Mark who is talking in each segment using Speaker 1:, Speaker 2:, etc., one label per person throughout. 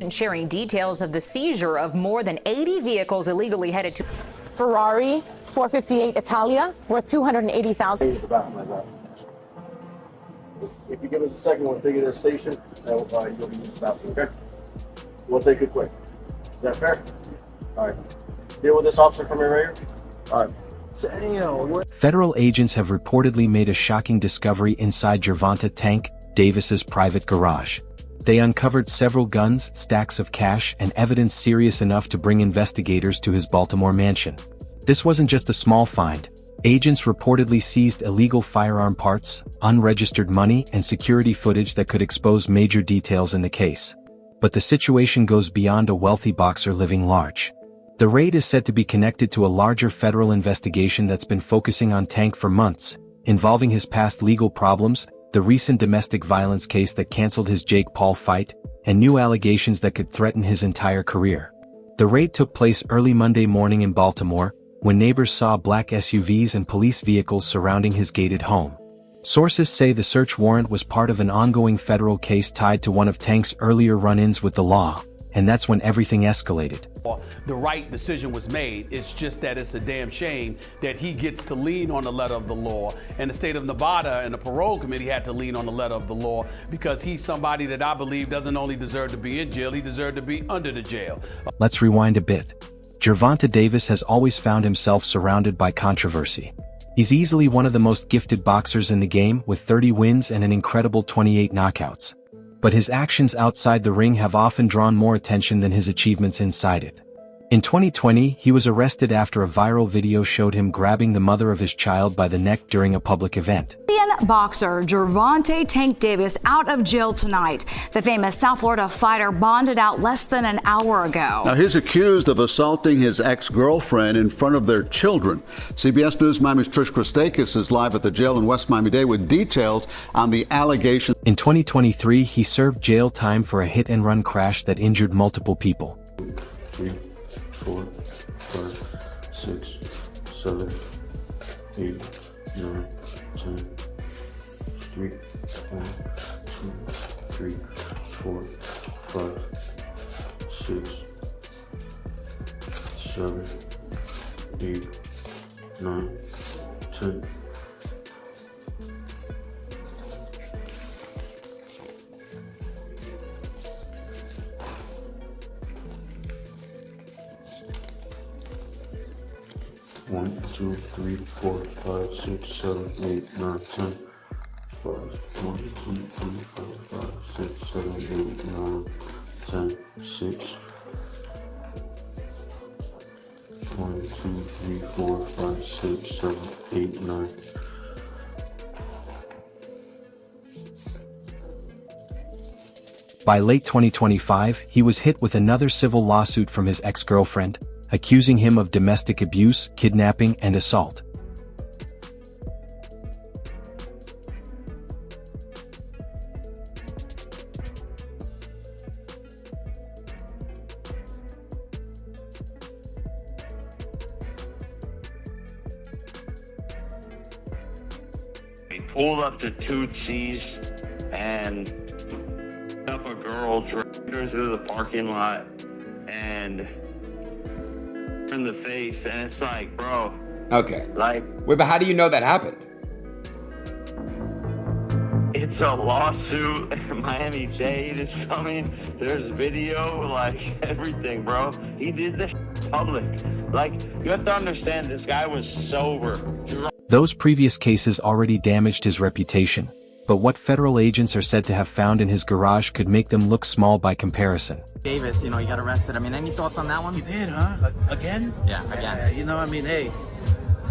Speaker 1: And sharing details of the seizure of more than 80 vehicles illegally headed to
Speaker 2: Ferrari 458 Italia worth $280,000.
Speaker 3: If you give us a second, we'll take you to the station, and you'll be used bathroom, okay? We'll take it quick. Is that fair? All right. Deal with this officer for me right here. All right. Damn.
Speaker 4: Federal agents have reportedly made a shocking discovery inside Gervonta Tank Davis's private garage. They uncovered several guns, stacks of cash, and evidence serious enough to bring investigators to his Baltimore mansion. This wasn't just a small find. Agents reportedly seized illegal firearm parts, unregistered money, and security footage that could expose major details in the case. But the situation goes beyond a wealthy boxer living large. The raid is said to be connected to a larger federal investigation that's been focusing on Tank for months, involving his past legal problems, the recent domestic violence case that canceled his Jake Paul fight, and new allegations that could threaten his entire career. The raid took place early Monday morning in Baltimore, when neighbors saw black SUVs and police vehicles surrounding his gated home. Sources say the search warrant was part of an ongoing federal case tied to one of Tank's earlier run-ins with the law, and that's when everything escalated.
Speaker 5: The right decision was made. It's just that it's a damn shame that he gets to lean on the letter of the law, and the state of Nevada and the parole committee had to lean on the letter of the law because he's somebody that I believe doesn't only deserve to be in jail, he deserved to be under the jail.
Speaker 4: Let's rewind a bit. Gervonta Davis has always found himself surrounded by controversy. He's easily one of the most gifted boxers in the game, with 30 wins and an incredible 28 knockouts. But his actions outside the ring have often drawn more attention than his achievements inside it. In 2020, he was arrested after a viral video showed him grabbing the mother of his child by the neck during a public event.
Speaker 6: Boxer Gervonta Tank Davis out of jail tonight. The famous South Florida fighter bonded out less than an hour ago.
Speaker 7: Now he's accused of assaulting his ex-girlfriend in front of their children. CBS News Miami's Trish Christakis is live at the jail in West Miami-Dade with details on the allegations.
Speaker 4: In 2023, he served jail time for a hit-and-run crash that injured multiple people.
Speaker 3: 3, 4, 5, 6, 7, 8, 9, 10. 3, 1, 2, 3, 4, 5, 6, 7, 8, 9, 10. One, two, three, 4, 5, 6, 7, 8, 9, 10. 1, 2, 3, 4, 5, 6, 7, 8, 9, 10, 6. 1, 2, 3, 4, 5, 6, 7, 8, 9.
Speaker 4: By late 2025, he was hit with another civil lawsuit from his ex-girlfriend, accusing him of domestic abuse, kidnapping, and assault.
Speaker 8: He pulled up to Tootsie's and up a girl, dragged her through the parking lot, and in the face, and it's like, bro.
Speaker 9: Okay.
Speaker 8: Like,
Speaker 9: wait, but how do you know that happened?
Speaker 8: It's a lawsuit. Miami-Dade is coming. There's video, like everything, bro. He did this public. Like, you have to understand, this guy was sober, drunk.
Speaker 4: Those previous cases already damaged his reputation, but what federal agents are said to have found in his garage could make them look small by comparison.
Speaker 10: Davis, he got arrested. I mean, any thoughts on that one?
Speaker 11: You did, huh? Again?
Speaker 10: Yeah, again.
Speaker 11: I mean, hey,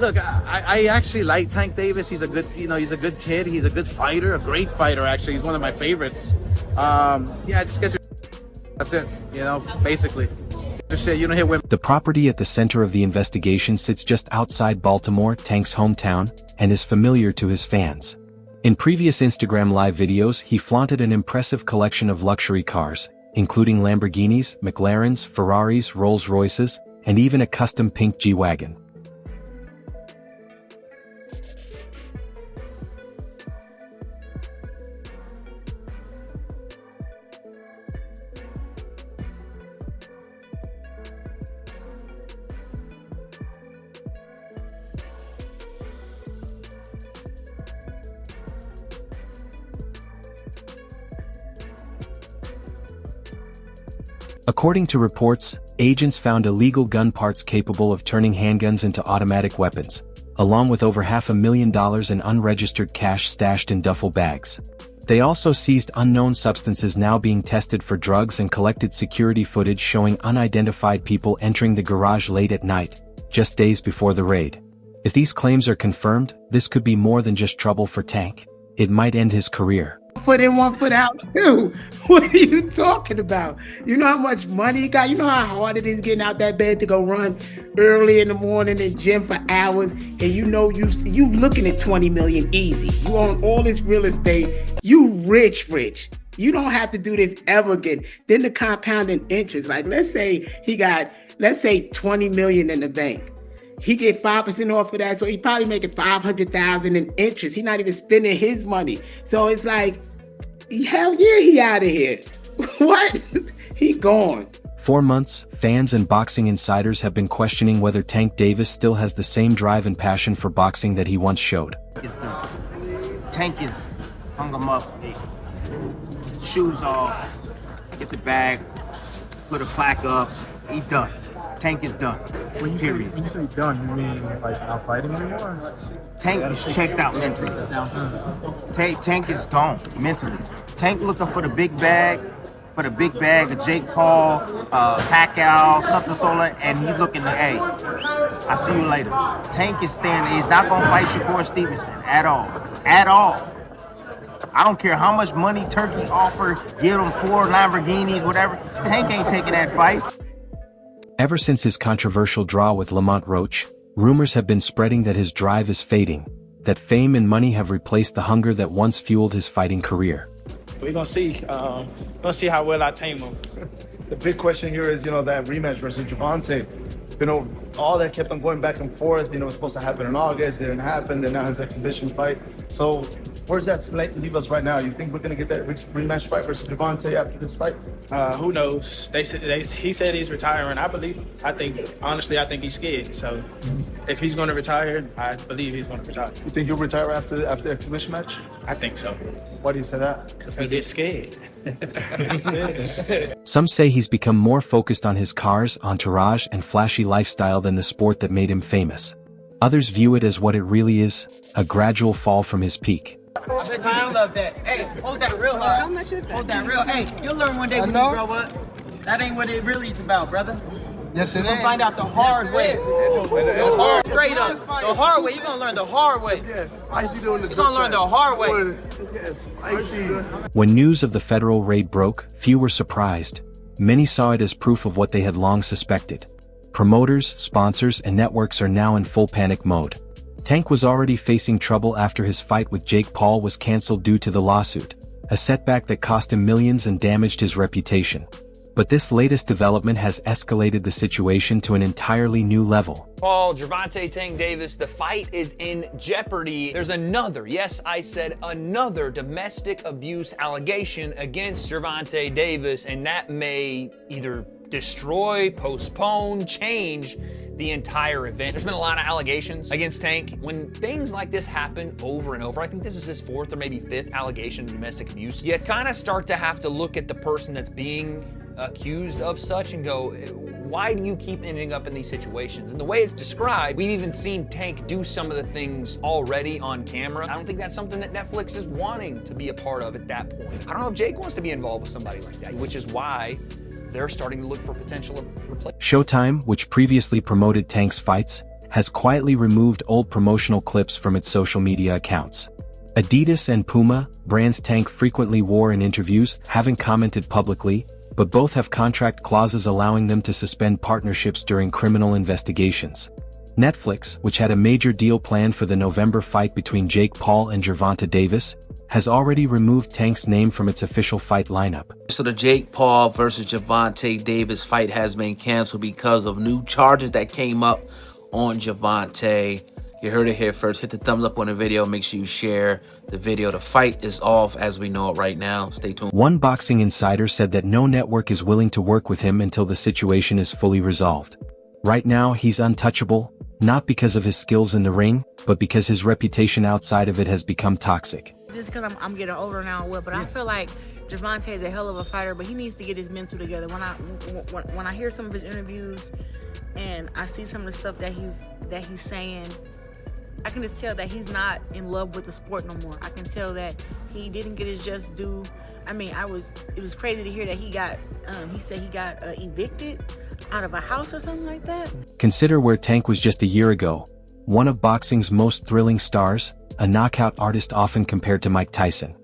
Speaker 11: look, I actually like Tank Davis. He's a good, he's a good kid. He's a good fighter, a great fighter, actually. He's one of my favorites. Yeah, just get your, that's it, basically. You don't hit women.
Speaker 4: The property at the center of the investigation sits just outside Baltimore, Tank's hometown, and is familiar to his fans. In previous Instagram Live videos, he flaunted an impressive collection of luxury cars, including Lamborghinis, McLarens, Ferraris, Rolls-Royces, and even a custom pink G-Wagon. According to reports, agents found illegal gun parts capable of turning handguns into automatic weapons, along with over $500,000 in unregistered cash stashed in duffel bags. They also seized unknown substances now being tested for drugs and collected security footage showing unidentified people entering the garage late at night, just days before the raid. If these claims are confirmed, this could be more than just trouble for Tank. It might end his career.
Speaker 12: Foot in, 1 foot out too. What are you talking about? You know how much money he got? You know how hard it is getting out that bed to go run early in the morning in gym for hours, and you know you looking at 20 million easy. You own all this real estate. You rich. You don't have to do this ever again. Then the compounding interest, like let's say 20 million in the bank. He get 5% off of that, so he probably making $500,000 in interest. He not even spending his money. So it's like, hell yeah, he out of here. What? He gone.
Speaker 4: 4 months, fans and boxing insiders have been questioning whether Tank Davis still has the same drive and passion for boxing that he once showed.
Speaker 10: Tank is hung him up, shoes off, get the bag, put a plaque up, he done. Tank is done. Period.
Speaker 13: When you say done, you mean like not fighting anymore?
Speaker 10: Tank is checked out mentally. Tank is gone mentally. Tank looking for the big bag, of Jake Paul, Pacquiao, something solo, and he's looking to, hey, I'll see you later. Tank is standing. He's not gonna fight Shakur Stevenson at all. I don't care how much money Turkey offered, give him 4 Lamborghinis, whatever. Tank ain't taking that fight.
Speaker 4: Ever since his controversial draw with Lamont Roach, rumors have been spreading that his drive is fading, that fame and money have replaced the hunger that once fueled his fighting career.
Speaker 13: We're gonna see. How well I tame him.
Speaker 14: The big question here is, that rematch versus Gervonta. All that kept on going back and forth. It was supposed to happen in August, didn't happen. Then now his exhibition fight. So where's that leave us right now? You think we're gonna get that rematch fight versus Gervonta after this fight?
Speaker 13: Who knows? He said he's retiring. I believe him. I think he's scared. So if he's going to retire, I believe he's going to retire.
Speaker 14: You think he'll retire after the exhibition match?
Speaker 13: I think so.
Speaker 14: Why do you say that?
Speaker 13: Because he gets scared.
Speaker 4: Some say he's become more focused on his cars, entourage, and flashy lifestyle than the sport that made him famous. Others view it as what it really is, a gradual fall from his peak.
Speaker 15: I bet you love that. Hey, hold that real hard. How much is that? Hold that real. Hey, you'll learn one day when you grow up. That ain't what it really is about, brother.
Speaker 14: Yes, it is.
Speaker 15: You're gonna find out the hard way. Straight up. The hard way. You're gonna learn the hard way.
Speaker 14: Yes, spicy doing the.
Speaker 15: You're gonna learn the hard way.
Speaker 14: Yes, spicy.
Speaker 4: When news of the federal raid broke, few were surprised. Many saw it as proof of what they had long suspected. Promoters, sponsors, and networks are now in full panic mode. Tank was already facing trouble after his fight with Jake Paul was cancelled due to the lawsuit, a setback that cost him millions and damaged his reputation. But this latest development has escalated the situation to an entirely new level.
Speaker 16: Paul, Gervonta Tank Davis, the fight is in jeopardy. There's another, yes, I said another domestic abuse allegation against Gervonta Davis, and that may either destroy, postpone, change the entire event. There's been a lot of allegations against Tank. When things like this happen over and over, I think this is his 4th or maybe 5th allegation of domestic abuse, you kind of start to have to look at the person that's being accused of such and go, why do you keep ending up in these situations? And the way it's described, we've even seen Tank do some of the things already on camera. I don't think that's something that Netflix is wanting to be a part of at that point. I don't know if Jake wants to be involved with somebody like that, which is why they're starting to look for potential replacement.
Speaker 4: Showtime, which previously promoted Tank's fights, has quietly removed old promotional clips from its social media accounts. Adidas and Puma, brands Tank frequently wore in interviews, haven't commented publicly, but both have contract clauses allowing them to suspend partnerships during criminal investigations. Netflix, which had a major deal planned for the November fight between Jake Paul and Gervonta Davis, has already removed Tank's name from its official fight lineup.
Speaker 17: So the Jake Paul versus Gervonta Davis fight has been canceled because of new charges that came up on Gervonta. You heard it here first. Hit the thumbs up on the video. Make sure you share the video. The fight is off as we know it right now. Stay tuned.
Speaker 4: One boxing insider said that no network is willing to work with him until the situation is fully resolved. Right now, he's untouchable, not because of his skills in the ring, but because his reputation outside of it has become toxic.
Speaker 18: Just because I'm getting older now, but I feel like Gervonta is a hell of a fighter, but he needs to get his mental together. When I hear some of his interviews and I see some of the stuff that he's saying, I can just tell that he's not in love with the sport no more. I can tell that he didn't get his just due. I mean, it was crazy to hear that he said he got evicted out of a house or something like that.
Speaker 4: Consider where Tank was just a year ago. One of boxing's most thrilling stars, a knockout artist often compared to Mike Tyson.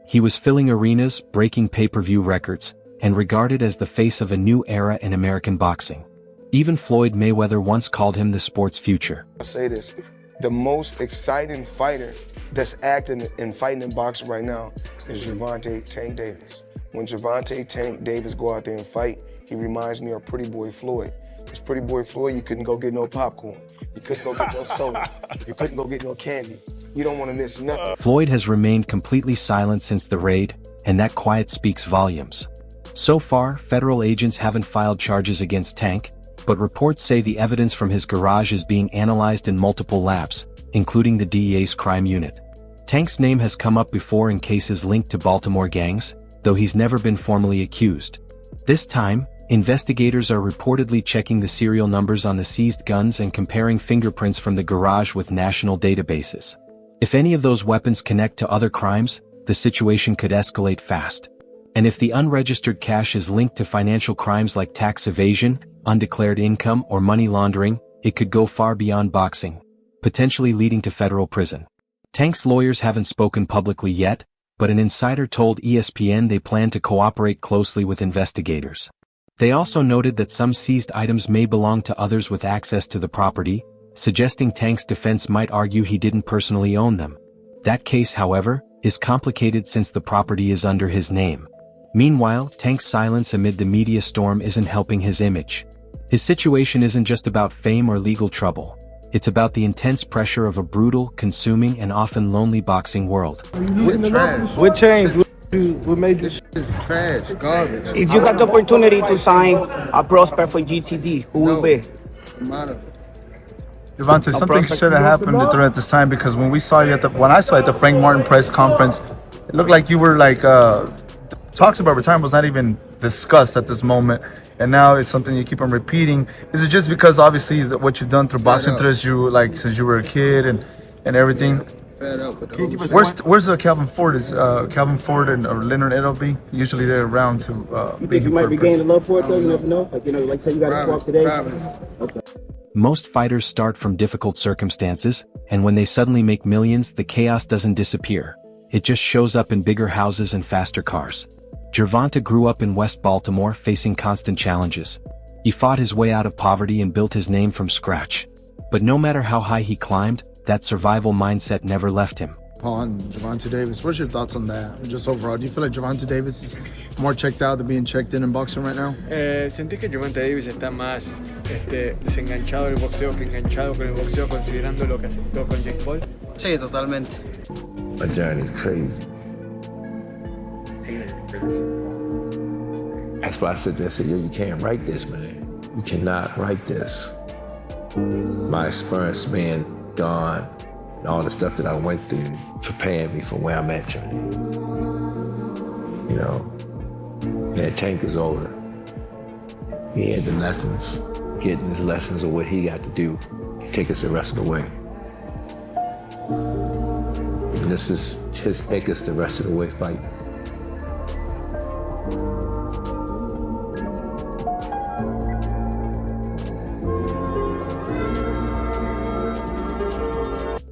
Speaker 4: He was filling arenas, breaking pay-per-view records, and regarded as the face of a new era in American boxing. Even Floyd Mayweather once called him the sport's future.
Speaker 19: I'll say this, the most exciting fighter that's acting and fighting in boxing right now is Gervonta Tank Davis. When Gervonta Tank Davis go out there and fight, he reminds me of Pretty Boy Floyd. Because Pretty Boy Floyd, you couldn't go get no popcorn. You couldn't go get no soda. You couldn't go get no candy. You don't want to miss nothing.
Speaker 4: Floyd has remained completely silent since the raid, and that quiet speaks volumes. So far, federal agents haven't filed charges against Tank, but reports say the evidence from his garage is being analyzed in multiple labs, including the DEA's crime unit. Tank's name has come up before in cases linked to Baltimore gangs, though he's never been formally accused. This time, investigators are reportedly checking the serial numbers on the seized guns and comparing fingerprints from the garage with national databases. If any of those weapons connect to other crimes, the situation could escalate fast. And if the unregistered cash is linked to financial crimes like tax evasion, undeclared income, or money laundering, it could go far beyond boxing, potentially leading to federal prison. Tank's lawyers haven't spoken publicly yet, but an insider told ESPN they plan to cooperate closely with investigators. They also noted that some seized items may belong to others with access to the property, suggesting Tank's defense might argue he didn't personally own them. That case, however, is complicated since the property is under his name. Meanwhile, Tank's silence amid the media storm isn't helping his image. His situation isn't just about fame or legal trouble. It's about the intense pressure of a brutal, consuming, and often lonely boxing world.
Speaker 14: What changed? What made this shit trash, garbage?
Speaker 20: If you got the opportunity to sign a prospect for GTD, who will be?
Speaker 14: Gervonta, something should have happened during this time, because when I saw you at the Frank Martin press conference, it looked like you were like talks about retirement was not even discussed at this moment, and now it's something you keep on repeating. Is it just because obviously what you've done through boxing since you were a kid and everything? Where's Calvin Ford? Is Calvin Ford and or Leonard Edelby usually they're around to?
Speaker 20: You think you might be gaining love for it though? You never know. Like say you got a swap today. Okay.
Speaker 4: Most fighters start from difficult circumstances, and when they suddenly make millions, the chaos doesn't disappear. It just shows up in bigger houses and faster cars. Gervonta grew up in West Baltimore facing constant challenges. He fought his way out of poverty and built his name from scratch. But no matter how high he climbed, that survival mindset never left him.
Speaker 14: On Gervonta Davis, what's your thoughts on that? Just overall, do you feel like Gervonta Davis is more checked out than being checked in boxing right now?
Speaker 21: Sentí que Gervonta Davis está más desenganchado del boxeo que enganchado con el boxeo, considerando lo que aceptó con Jake Paul.
Speaker 20: Sí, totalmente.
Speaker 22: My journey is crazy. That's why I said that. Yo, you can't write this, man. You cannot write this. My experience being gone, and all the stuff that I went through, preparing me for where I'm at today. You know, that Tank is over. He had the lessons, getting his lessons of what he got to do, take us the rest of the way. And this is his take us the rest of the way fight.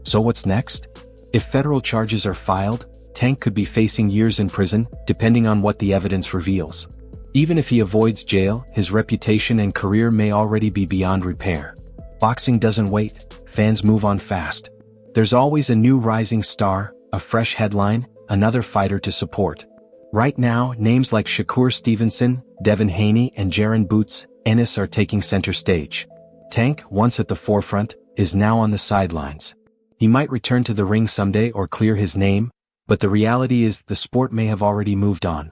Speaker 4: So what's next? If federal charges are filed, Tank could be facing years in prison, depending on what the evidence reveals. Even if he avoids jail, his reputation and career may already be beyond repair. Boxing doesn't wait, fans move on fast. There's always a new rising star, a fresh headline, another fighter to support. Right now, names like Shakur Stevenson, Devin Haney, and Jaron Boots Ennis are taking center stage. Tank, once at the forefront, is now on the sidelines. He might return to the ring someday or clear his name, but the reality is the sport may have already moved on.